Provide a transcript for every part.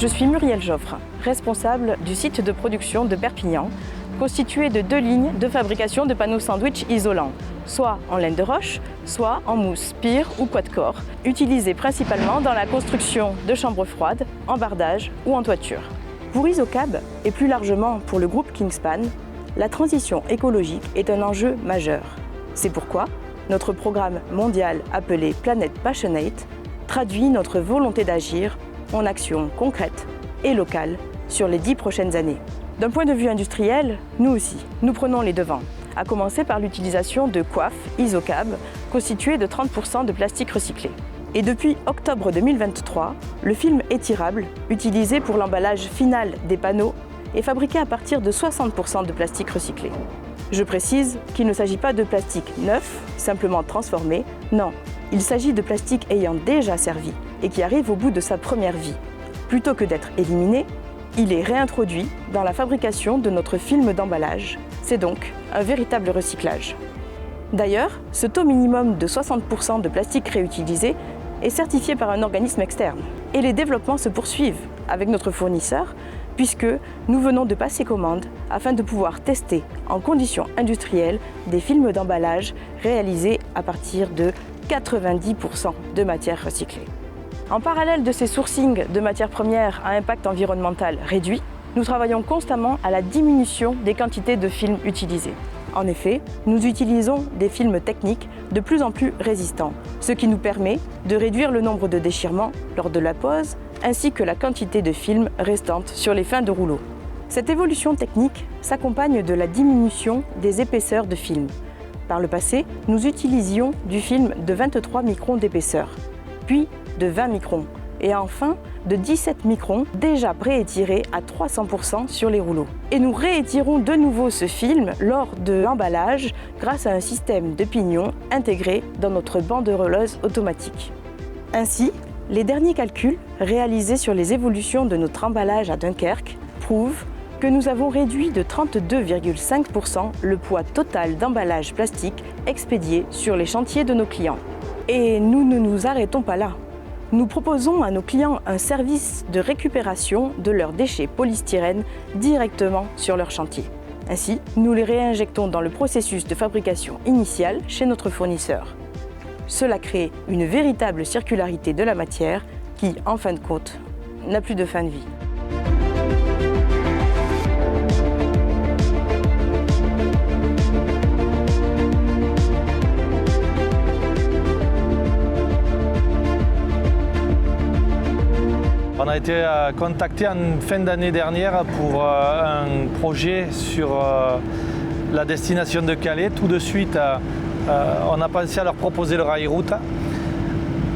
Je suis Muriel Joffre, responsable du site de production de Perpignan, constitué de 2 lignes de fabrication de panneaux sandwich isolants, soit en laine de roche, soit en mousse, pire ou quad-corps, utilisés principalement dans la construction de chambres froides, en bardage ou en toiture. Pour Isocab, et plus largement pour le groupe Kingspan, la transition écologique est un enjeu majeur. C'est pourquoi notre programme mondial appelé Planet Passionate traduit notre volonté d'agir en actions concrètes et locales sur les 10 prochaines années. D'un point de vue industriel, nous aussi, nous prenons les devants, à commencer par l'utilisation de coiffes Isocab constituées de 30% de plastique recyclé. Et depuis octobre 2023, le film étirable, utilisé pour l'emballage final des panneaux, est fabriqué à partir de 60% de plastique recyclé. Je précise qu'il ne s'agit pas de plastique neuf, simplement transformé, non, il s'agit de plastique ayant déjà servi et qui arrive au bout de sa première vie. Plutôt que d'être éliminé, il est réintroduit dans la fabrication de notre film d'emballage. C'est donc un véritable recyclage. D'ailleurs, ce taux minimum de 60% de plastique réutilisé est certifié par un organisme externe. Et les développements se poursuivent avec notre fournisseur, puisque nous venons de passer commande afin de pouvoir tester en conditions industrielles des films d'emballage réalisés à partir de 90% de matières recyclées. En parallèle de ces sourcings de matières premières à impact environnemental réduit, nous travaillons constamment à la diminution des quantités de films utilisés. En effet, nous utilisons des films techniques de plus en plus résistants, ce qui nous permet de réduire le nombre de déchirements lors de la pose, ainsi que la quantité de films restante sur les fins de rouleau. Cette évolution technique s'accompagne de la diminution des épaisseurs de film. Par le passé, nous utilisions du film de 23 microns d'épaisseur, puis de 20 microns, et enfin de 17 microns déjà préétirés à 300% sur les rouleaux. Et nous réétirons de nouveau ce film lors de l'emballage grâce à un système de pignon intégré dans notre banderoleuse automatique. Ainsi, les derniers calculs réalisés sur les évolutions de notre emballage à Dunkerque prouvent que nous avons réduit de 32,5% le poids total d'emballage plastique expédié sur les chantiers de nos clients. Et nous ne nous arrêtons pas là. Nous proposons à nos clients un service de récupération de leurs déchets polystyrène directement sur leur chantier. Ainsi, nous les réinjectons dans le processus de fabrication initial chez notre fournisseur. Cela crée une véritable circularité de la matière qui, en fin de compte, n'a plus de fin de vie. On a été contacté en fin d'année dernière pour un projet sur la destination de Calais. Tout de suite, on a pensé à leur proposer le rail route.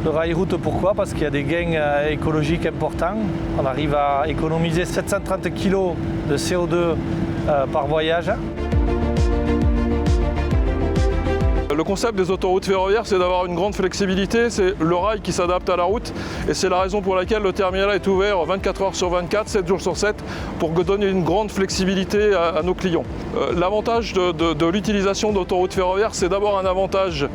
Le rail route, pourquoi? Parce qu'il y a des gains écologiques importants. On arrive à économiser 730 kg de CO2 par voyage. Le concept des autoroutes ferroviaires, c'est d'avoir une grande flexibilité, c'est le rail qui s'adapte à la route et c'est la raison pour laquelle le terminal est ouvert 24 heures sur 24, 7 jours sur 7 pour donner une grande flexibilité à nos clients. L'avantage de l'utilisation d'autoroutes ferroviaires, c'est d'abord un avantage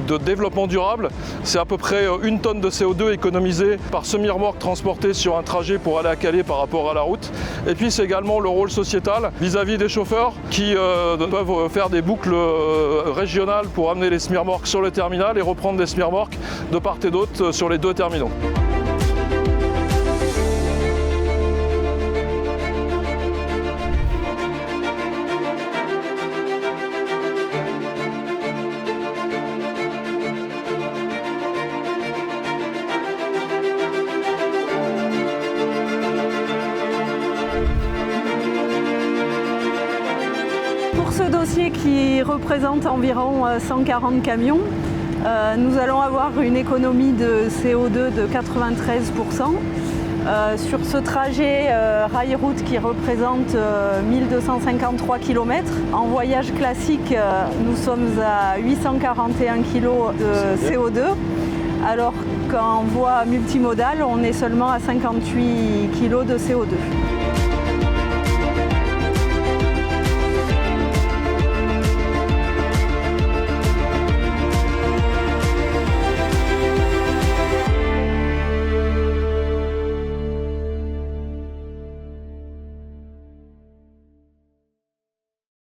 de développement durable. C'est à peu près 1 tonne de CO2 économisée par semi-remorque transportée sur un trajet pour aller à Calais par rapport à la route. Et puis c'est également le rôle sociétal vis-à-vis des chauffeurs qui peuvent faire des boucles régionales pour amener les semi-remorques sur le terminal et reprendre des semi-remorques de part et d'autre sur les 2 terminaux. Pour ce dossier qui représente environ 140 camions, nous allons avoir une économie de CO2 de 93%. Sur ce trajet rail-route qui représente 1253 km, en voyage classique, nous sommes à 841 kg de CO2, alors qu'en voie multimodale, on est seulement à 58 kg de CO2.